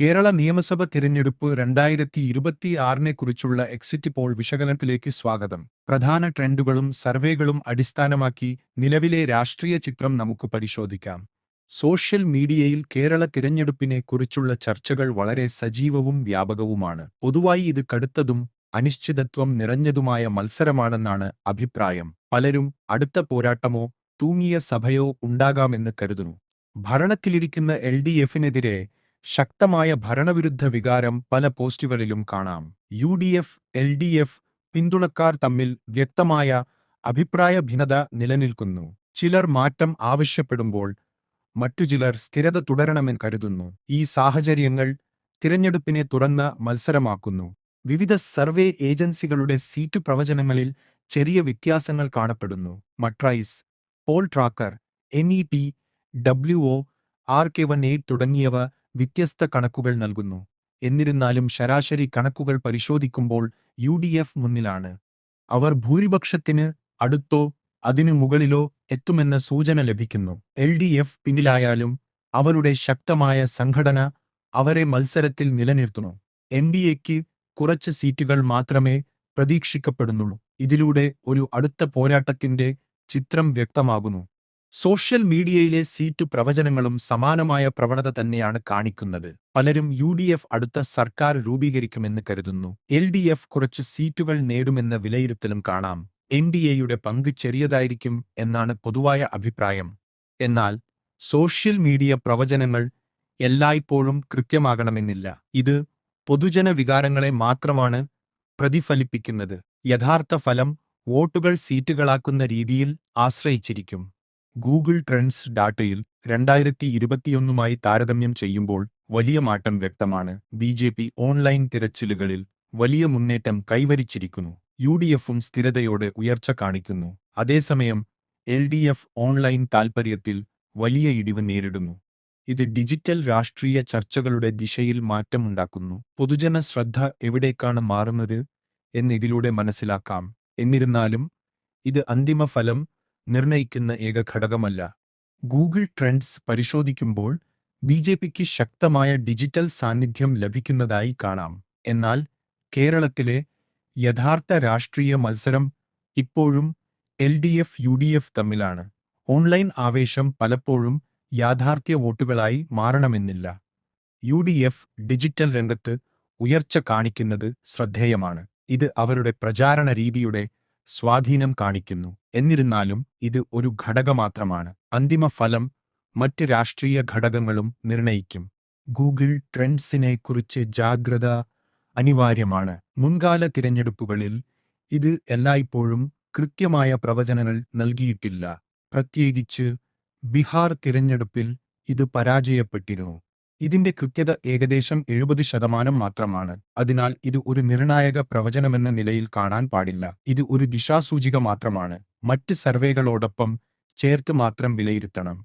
കേരള നിയമസഭ തിരഞ്ഞെടുപ്പ് 2026-നെക്കുറിച്ചുള്ള exit poll വിശകലനത്തിലേക്ക് സ്വാഗതം. പ്രധാന ട്രെൻഡുകളും സർവേകളും അടിസ്ഥാനമാക്കി നിലവിലെ രാഷ്ട്രീയ ചിത്രം നമുക്ക് പരിശോധിക്കാം. സോഷ്യൽ മീഡിയയിൽ കേരള തിരഞ്ഞെടുപ്പിനെ കുറിച്ചുള്ള ചർച്ചകൾ വളരെ സജീവവും വ്യാപകവുമാണ്. പൊതുവായി ഇത് കടുത്തതും അനിശ്ചിതത്വം നിറഞ്ഞതുമായ മത്സരമാണെന്നാണ് അഭിപ്രായം. പലരും അടുത്ത പോരാട്ടമോ തൂങ്ങിയ സഭയോ ഉണ്ടാകാമെന്ന് കരുതുന്നു. ഭരണത്തിലിരിക്കുന്ന LDFനെതിരെ ശക്തമായ ഭരണവിരുദ്ധ വികാരം പല പോസ്റ്റുകളിലും കാണാം. UDF, LDF പിന്തുണക്കാർ തമ്മിൽ വ്യക്തമായ അഭിപ്രായ ഭിന്നത നിലനിൽക്കുന്നു. ചിലർ മാറ്റം ആവശ്യപ്പെടുമ്പോൾ മറ്റു ചിലർ സ്ഥിരത തുടരണമെന്ന് കരുതുന്നു. ഈ സാഹചര്യങ്ങൾ തിരഞ്ഞെടുപ്പിനെ തുറന്ന മത്സരമാക്കുന്നു. വിവിധ സർവേ ഏജൻസികളുടെ സീറ്റ് പ്രവചനങ്ങളിൽ ചെറിയ വ്യത്യാസങ്ങൾ കാണപ്പെടുന്നു. Matrize, poll tracker, NET, WO, RK18 തുടങ്ങിയവ വ്യത്യസ്ത കണക്കുകൾ നൽകുന്നു. എന്നിരുന്നാലും ശരാശരി കണക്കുകൾ പരിശോധിക്കുമ്പോൾ UDF മുന്നിലാണ്. അവർ ഭൂരിപക്ഷത്തിന് അടുത്തോ അതിനു മുകളിലോ എത്തുമെന്ന സൂചന ലഭിക്കുന്നു. LDF പിന്നിലായാലും അവരുടെ ശക്തമായ സംഘടന അവരെ മത്സരത്തിൽ നിലനിർത്തുന്നു. NDAക്ക് കുറച്ച് സീറ്റുകൾ മാത്രമേ പ്രതീക്ഷിക്കപ്പെടുന്നുള്ളൂ. ഇതിലൂടെ ഒരു അടുത്ത പോരാട്ടത്തിന്റെ ചിത്രം വ്യക്തമാകുന്നു. സോഷ്യൽ മീഡിയയിലെ സീറ്റ് പ്രവചനങ്ങളും സമാനമായ പ്രവണത തന്നെയാണ് കാണിക്കുന്നത്. പലരും UDF അടുത്ത സർക്കാർ രൂപീകരിക്കുമെന്ന് കരുതുന്നു. LDF കുറച്ച് സീറ്റുകൾ നേടുമെന്ന വിലയിരുത്തലും കാണാം. NDAയുടെ പങ്ക് ചെറിയതായിരിക്കും എന്നാണ് പൊതുവായ അഭിപ്രായം. എന്നാൽ സോഷ്യൽ മീഡിയ പ്രവചനങ്ങൾ എല്ലായ്പ്പോഴും കൃത്യമാകണമെന്നില്ല. ഇത് പൊതുജന വികാരങ്ങളെ മാത്രമാണ് പ്രതിഫലിപ്പിക്കുന്നത്. യഥാർത്ഥ ഫലം വോട്ടുകൾ സീറ്റുകളാക്കുന്ന രീതിയിൽ ആശ്രയിച്ചിരിക്കും. ഗൂഗിൾ ട്രെൻഡ്സ് ഡാറ്റയിൽ 2021 താരതമ്യം ചെയ്യുമ്പോൾ വലിയ മാറ്റം വ്യക്തമാണ്. BJP ഓൺലൈൻ തിരച്ചിലുകളിൽ വലിയ മുന്നേറ്റം കൈവരിച്ചിരിക്കുന്നു. UDFും സ്ഥിരതയോടെ ഉയർച്ച കാണിക്കുന്നു. അതേസമയം LDF ഓൺലൈൻ താൽപര്യത്തിൽ വലിയ ഇടിവ് നേരിടുന്നു. ഇത് ഡിജിറ്റൽ രാഷ്ട്രീയ ചർച്ചകളുടെ ദിശയിൽ മാറ്റമുണ്ടാക്കുന്നു. പൊതുജന ശ്രദ്ധ എവിടേക്കാണ് മാറുന്നത് എന്നിതിലൂടെ മനസ്സിലാക്കാം. എന്നിരുന്നാലും ഇത് അന്തിമ ഫലം നിർണയിക്കുന്ന ഏക ഘടകമല്ല. ഗൂഗിൾ ട്രെൻഡ്സ് പരിശോധിക്കുമ്പോൾ BJPക്ക് ശക്തമായ ഡിജിറ്റൽ സാന്നിധ്യം ലഭിക്കുന്നതായി കാണാം. എന്നാൽ കേരളത്തിലെ യഥാർത്ഥ രാഷ്ട്രീയ മത്സരം ഇപ്പോഴും LDF, UDF തമ്മിലാണ്. ഓൺലൈൻ ആവേശം പലപ്പോഴും യാഥാർത്ഥ്യ വോട്ടുകളായി മാറണമെന്നില്ല. UDF ഡിജിറ്റൽ രംഗത്ത് ഉയർച്ച കാണിക്കുന്നത് ശ്രദ്ധേയമാണ്. ഇത് അവരുടെ പ്രചാരണ രീതിയുടെ സ്വാധീനം കാണിക്കുന്നു. എന്നിരുന്നാലും ഇത് ഒരു ഘടകം മാത്രമാണ്. അന്തിമ ഫലം മറ്റ് രാഷ്ട്രീയ ഘടകങ്ങളും നിർണയിക്കും. ഗൂഗിൾ ട്രെൻഡ്സിനെക്കുറിച്ച് ജാഗ്രത അനിവാര്യമാണ്. മുൻകാല തിരഞ്ഞെടുപ്പുകളിൽ ഇത് എല്ലായ്പ്പോഴും കൃത്യമായ പ്രവചനങ്ങൾ നൽകിയിട്ടില്ല. പ്രത്യേകിച്ച് ബീഹാർ തിരഞ്ഞെടുപ്പിൽ ഇത് പരാജയപ്പെട്ടിരുന്നു. ഇതിന്റെ കൃത്യത ഏകദേശം 70% മാത്രമാണ്. അതിനാൽ ഇത് ഒരു നിർണായക പ്രവചനമെന്ന നിലയിൽ കാണാൻ പാടില്ല. ഇത് ഒരു ദിശാസൂചിക മാത്രമാണ്. മറ്റ് സർവേകളോടൊപ്പം ചേർത്ത് മാത്രം വിലയിരുത്തണം.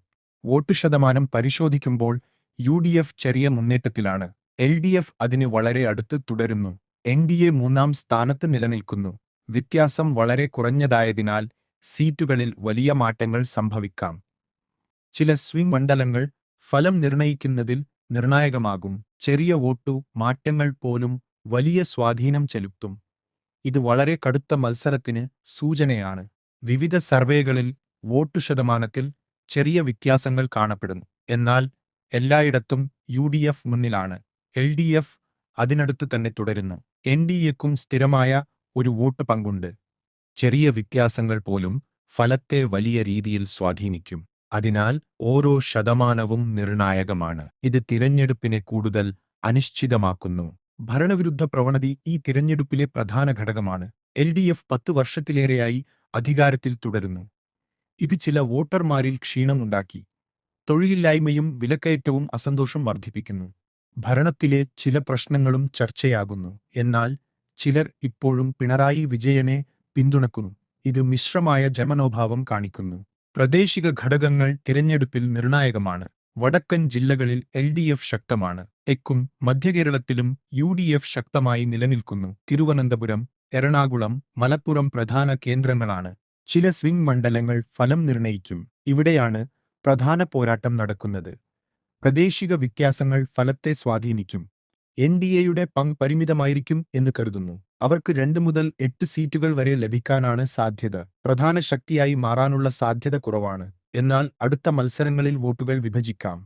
വോട്ട് ശതമാനം പരിശോധിക്കുമ്പോൾ UDF ചെറിയ മുന്നേറ്റത്തിലാണ്. LDF അതിന് വളരെ അടുത്ത് തുടരുന്നു. NDA മൂന്നാം സ്ഥാനത്ത് നിലനിൽക്കുന്നു. വ്യത്യാസം വളരെ കുറഞ്ഞതായതിനാൽ സീറ്റുകളിൽ വലിയ മാറ്റങ്ങൾ സംഭവിക്കാം. ചില സ്വിംഗ് മണ്ഡലങ്ങൾ ഫലം നിർണയിക്കുന്നതിൽ നിർണായകമാകും. ചെറിയ വോട്ടു മാറ്റങ്ങൾ പോലും വലിയ സ്വാധീനം ചെലുത്തും. ഇത് വളരെ കടുത്ത മത്സരത്തിന് സൂചനയാണ്. വിവിധ സർവേകളിൽ വോട്ടു ശതമാനത്തിൽ ചെറിയ വ്യത്യാസങ്ങൾ കാണപ്പെടുന്നു. എന്നാൽ എല്ലായിടത്തും UDF മുന്നിലാണ്. LDF അതിനടുത്ത് തന്നെ തുടരുന്നു. NDAക്കും സ്ഥിരമായ ഒരു വോട്ട് പങ്കുണ്ട്. ചെറിയ വ്യത്യാസങ്ങൾ പോലും ഫലത്തെ വലിയ രീതിയിൽ സ്വാധീനിക്കും. അതിനാൽ ഓരോ ശതമാനവും നിർണായകമാണ്. ഇത് തിരഞ്ഞെടുപ്പിനെ കൂടുതൽ അനിശ്ചിതമാക്കുന്നു. ഭരണവിരുദ്ധ പ്രവണത ഈ തിരഞ്ഞെടുപ്പിലെ പ്രധാന ഘടകമാണ്. LDF 10 വർഷത്തിലേറെയായി അധികാരത്തിൽ തുടരുന്നു. ഇത് ചില വോട്ടർമാരിൽ ക്ഷീണമുണ്ടാക്കി. തൊഴിലില്ലായ്മയും വിലക്കയറ്റവും അസന്തോഷം വർദ്ധിപ്പിക്കുന്നു. ഭരണത്തിലെ ചില പ്രശ്നങ്ങളും ചർച്ചയാകുന്നു. എന്നാൽ ചിലർ ഇപ്പോഴും പിണറായി വിജയനെ പിന്തുണക്കുന്നു. ഇത് മിശ്രമായ ജനമനോഭാവം കാണിക്കുന്നു. പ്രാദേശിക ഘടകങ്ങൾ തിരഞ്ഞെടുപ്പിൽ നിർണായകമാണ്. വടക്കൻ ജില്ലകളിൽ LDF ശക്തമാണ്. തെക്കും മധ്യകേരളത്തിലും UDF ശക്തമായി നിലനിൽക്കുന്നു. തിരുവനന്തപുരം, എറണാകുളം, മലപ്പുറം പ്രധാന കേന്ദ്രങ്ങളാണ്. ചില സ്വിംഗ് മണ്ഡലങ്ങൾ ഫലം നിർണയിക്കും. ഇവിടെയാണ് പ്രധാന പോരാട്ടം നടക്കുന്നത്. പ്രാദേശിക വ്യത്യാസങ്ങൾ ഫലത്തെ സ്വാധീനിക്കും. എൻ.ഡി.എയുടെ പങ്ക് പരിമിതമായിരിക്കും എന്ന് കരുതുന്നു. അവർക്ക് 2 മുതൽ 8 സീറ്റുകൾ വരെ ലഭിക്കാനാണ് സാധ്യത. പ്രധാന ശക്തിയായി മാറാനുള്ള സാധ്യത കുറവാണ്. എന്നാൽ അടുത്ത മത്സരങ്ങളിൽ വോട്ടുകൾ വിഭജിക്കാം.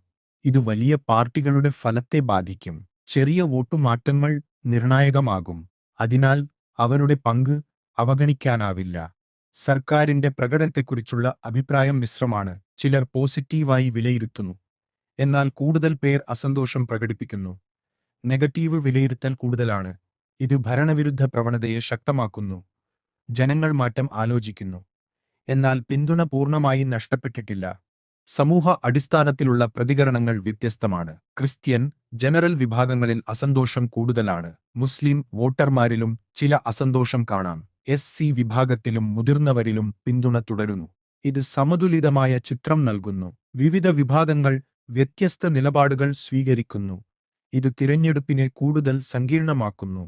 ഇത് വലിയ പാർട്ടികളുടെ ഫലത്തെ ബാധിക്കും. ചെറിയ വോട്ടുമാറ്റങ്ങൾ നിർണായകമാകും. അതിനാൽ അവരുടെ പങ്ക് അവഗണിക്കാനാവില്ല. സർക്കാരിന്റെ പ്രകടനത്തെക്കുറിച്ചുള്ള അഭിപ്രായം മിശ്രമാണ്. ചിലർ പോസിറ്റീവായി വിലയിരുത്തുന്നു. എന്നാൽ കൂടുതൽ പേർ അസന്തോഷം പ്രകടിപ്പിക്കുന്നു. നെഗറ്റീവ് വിലയിരുത്തൽ കൂടുതലാണ്. ഇത് ഭരണവിരുദ്ധ പ്രവണതയെ ശക്തമാക്കുന്നു. ജനങ്ങൾ മാറ്റം ആലോചിക്കുന്നു. എന്നാൽ പിന്തുണ പൂർണ്ണമായി നഷ്ടപ്പെട്ടിട്ടില്ല. സമൂഹ അടിസ്ഥാനത്തിലുള്ള പ്രതികരണങ്ങൾ വ്യത്യസ്തമാണ്. ക്രിസ്ത്യൻ, ജനറൽ വിഭാഗങ്ങളിൽ അസന്തോഷം കൂടുതലാണ്. മുസ്ലിം വോട്ടർമാരിലും ചില അസന്തോഷം കാണാം. എസ്.സി. വിഭാഗത്തിലും മുതിർന്നവരിലും പിന്തുണ തുടരുന്നു. ഇത് സമതുലിതമായ ചിത്രം നൽകുന്നു. വിവിധ വിഭാഗങ്ങൾ വ്യത്യസ്ത നിലപാടുകൾ സ്വീകരിക്കുന്നു. ഇത് തിരഞ്ഞെടുപ്പിനെ കൂടുതൽ സങ്കീർണമാക്കുന്നു.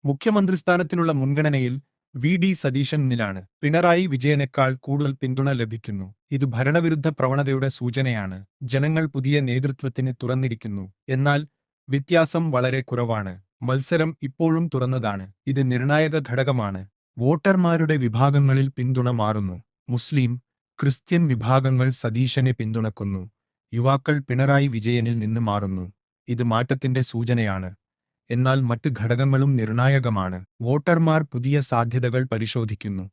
മുഖ്യമന്ത്രി സ്ഥാനത്തിനുള്ള മുൻഗണനയിൽ വി.ഡി. സതീശനിലാണ്. പിണറായി വിജയനേക്കാൾ കൂടുതൽ പിന്തുണ ലഭിക്കുന്നു. ഇത് ഭരണവിരുദ്ധ പ്രവണതയുടെ സൂചനയാണ്. ജനങ്ങൾ പുതിയ നേതൃത്വത്തിന് തുറന്നിരിക്കുന്നു. എന്നാൽ വ്യത്യാസം വളരെ കുറവാണ്. മത്സരം ഇപ്പോഴും തുറന്നതാണ്. ഇത് നിർണായക ഘടകമാണ്. വോട്ടർമാരുടെ വിഭാഗങ്ങളിൽ പിന്തുണ മാറുന്നു. മുസ്ലിം, ക്രിസ്ത്യൻ വിഭാഗങ്ങൾ സതീശനെ പിന്തുണക്കുന്നു. യുവാക്കൾ പിണറായി വിജയനിൽ നിന്ന് മാറുന്നു. ഇത് മാറ്റത്തിന്റെ സൂചനയാണ്. എന്നാൽ മറ്റ് ഘടകങ്ങളും നിർണായകമാണ്. വോട്ടർമാർ പുതിയ സാധ്യതകൾ പരിശോധിക്കുന്നു.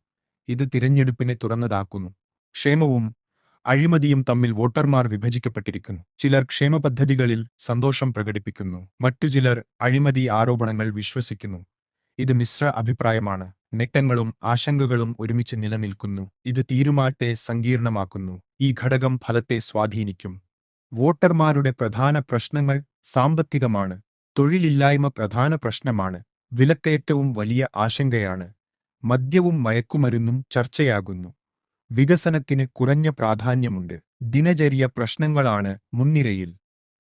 ഇത് തിരഞ്ഞെടുപ്പിനെ തുറന്നതാക്കുന്നു. ക്ഷേമവും അഴിമതിയും തമ്മിൽ വോട്ടർമാർ വിഭജിക്കപ്പെട്ടിരിക്കുന്നു. ചിലർ ക്ഷേമ പദ്ധതികളിൽ സന്തോഷം പ്രകടിപ്പിക്കുന്നു. മറ്റു ചിലർ അഴിമതി ആരോപണങ്ങൾ വിശ്വസിക്കുന്നു. ഇത് മിശ്ര അഭിപ്രായമാണ്. നേട്ടങ്ങളും ആശങ്കകളും ഒരുമിച്ച് നിലനിൽക്കുന്നു. ഇത് തീരുമാനത്തെ സങ്കീർണമാക്കുന്നു. ഈ ഘടകം ഫലത്തെ സ്വാധീനിക്കും. വോട്ടർമാരുടെ പ്രധാന പ്രശ്നങ്ങൾ സാമ്പത്തികമാണ്. തൊഴിലില്ലായ്മ പ്രധാന പ്രശ്നമാണ്. വിലക്കയറ്റവും വലിയ ആശങ്കയാണ്. മദ്യവും മയക്കുമരുന്നും ചർച്ചയാകുന്നു. വികസനത്തിന് കുറഞ്ഞ പ്രാധാന്യമുണ്ട്. ദിനചര്യ പ്രശ്നങ്ങളാണ് മുൻനിരയിൽ.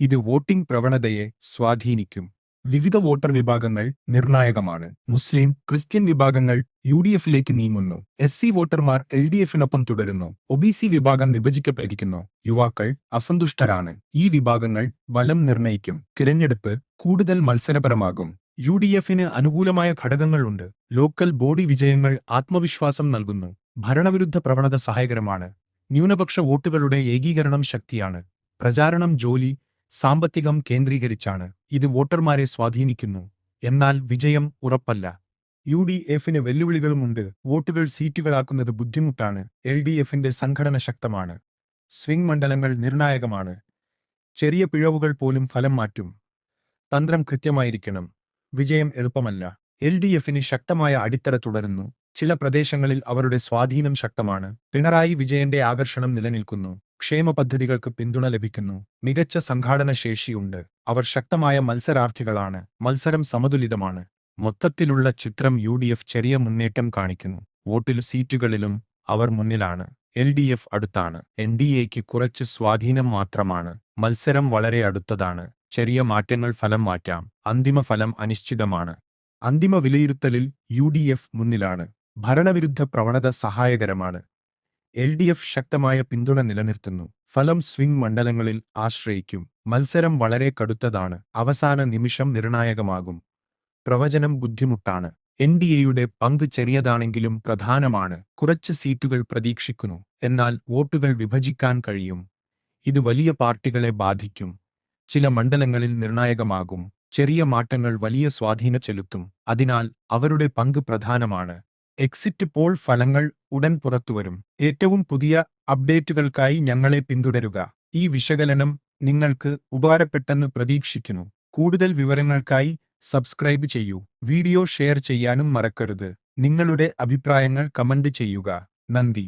ഇത് വോട്ടിംഗ് പ്രവണതയെ സ്വാധീനിക്കും. വിവിധ വോട്ടർ വിഭാഗങ്ങൾ നിർണായകമാണ്. മുസ്ലിം, ക്രിസ്ത്യൻ വിഭാഗങ്ങൾ യു.ഡി.എഫിലേക്ക് നീങ്ങുന്നു. എസ്.സി. വോട്ടർമാർ എൽ.ഡി.എഫിനൊപ്പം തുടരുന്നു. ഒ.ബി.സി. വിഭാഗം വിഭജിക്കപ്പെട്ടിരിക്കുന്നു. യുവാക്കൾ അസന്തുഷ്ടരാണ്. ഈ വിഭാഗങ്ങൾ ബലം നിർണയിക്കും. തിരഞ്ഞെടുപ്പ് കൂടുതൽ മത്സരപരമാകും. യു.ഡി.എഫിന് അനുകൂലമായ ഘടകങ്ങളുണ്ട്. ലോക്കൽ ബോഡി വിജയങ്ങൾ ആത്മവിശ്വാസം നൽകുന്നു. ഭരണവിരുദ്ധ പ്രവണത സഹായകരമാണ്. ന്യൂനപക്ഷ വോട്ടുകളുടെ ഏകീകരണം ശക്തിയാണ്. പ്രചാരണം ജോലി, സാമ്പത്തികം കേന്ദ്രീകരിച്ചാണ്. ഇത് വോട്ടർമാരെ സ്വാധീനിക്കുന്നു. എന്നാൽ വിജയം ഉറപ്പല്ല. യു.ഡി.എഫിന് വെല്ലുവിളികളുമുണ്ട്. വോട്ടുകൾ സീറ്റുകളാക്കുന്നത് ബുദ്ധിമുട്ടാണ്. എൽ.ഡി.എഫിന്റെ സംഘടന ശക്തമാണ്. സ്വിംഗ് മണ്ഡലങ്ങൾ നിർണായകമാണ്. ചെറിയ പിഴവുകൾ പോലും ഫലം മാറ്റും. തന്ത്രം കൃത്യമായിരിക്കണം. വിജയം എളുപ്പമല്ല. എൽ.ഡി.എഫിന് ശക്തമായ അടിത്തറ തുടരുന്നു. ചില പ്രദേശങ്ങളിൽ അവരുടെ സ്വാധീനം ശക്തമാണ്. പിണറായി വിജയന്റെ ആകർഷണം നിലനിൽക്കുന്നു. ക്ഷേമ പദ്ധതികൾക്ക് പിന്തുണ ലഭിക്കുന്നു. മികച്ച സംഘാടന ശേഷിയുണ്ട്. അവർ ശക്തമായ മത്സരാർത്ഥികളാണ്. മത്സരം സമതുലിതമാണ്. മൊത്തത്തിലുള്ള ചിത്രം യു.ഡി.എഫ് ചെറിയ മുന്നേറ്റം കാണിക്കുന്നു. വോട്ടിൽ സീറ്റുകളിലും അവർ മുന്നിലാണ്. എൽ.ഡി.എഫ് അടുത്താണ്. എൻ.ഡി.എക്ക് കുറച്ച് സ്വാധീനം മാത്രമാണ്. മത്സരം വളരെ അടുത്തതാണ്. ചെറിയ മാറ്റങ്ങൾ ഫലം മാറ്റാം. അന്തിമ ഫലം അനിശ്ചിതമാണ്. അന്തിമ വിലയിരുത്തലിൽ യു.ഡി.എഫ് മുന്നിലാണ്. ഭരണവിരുദ്ധ പ്രവണത സഹായകരമാണ്. എൽ.ഡി.എഫ് ശക്തമായ പിന്തുണ നിലനിർത്തുന്നു. ഫലം സ്വിംഗ് മണ്ഡലങ്ങളിൽ ആശ്രയിക്കും. മത്സരം വളരെ കടുത്തതാണ്. അവസാന നിമിഷം നിർണായകമാകും. പ്രവചനം ബുദ്ധിമുട്ടാണ്. എൻ.ഡി.എയുടെ പങ്ക് ചെറിയതാണെങ്കിലും പ്രധാനമാണ്. കുറച്ച് സീറ്റുകൾ പ്രതീക്ഷിക്കുന്നു. എന്നാൽ വോട്ടുകൾ വിഭജിക്കാൻ കഴിയും. ഇത് വലിയ പാർട്ടികളെ ബാധിക്കും. ചില മണ്ഡലങ്ങളിൽ നിർണായകമാകും. ചെറിയ മാറ്റങ്ങൾ വലിയ സ്വാധീനം ചെലുത്തും. അതിനാൽ അവരുടെ പങ്ക് പ്രധാനമാണ്. എക്സിറ്റ് പോൾ ഫലങ്ങൾ ഉടൻ പുറത്തുവരും. ഏറ്റവും പുതിയ അപ്ഡേറ്റുകൾക്കായി ഞങ്ങളെ പിന്തുടരുക. ഈ വിശകലനം നിങ്ങൾക്ക് ഉപകാരപ്പെട്ടെന്ന് പ്രതീക്ഷിക്കുന്നു. കൂടുതൽ വിവരങ്ങൾക്കായി സബ്സ്ക്രൈബ് ചെയ്യൂ. വീഡിയോ ഷെയർ ചെയ്യാനും മറക്കരുത്. നിങ്ങളുടെ അഭിപ്രായങ്ങൾ കമന്റ് ചെയ്യുക. നന്ദി.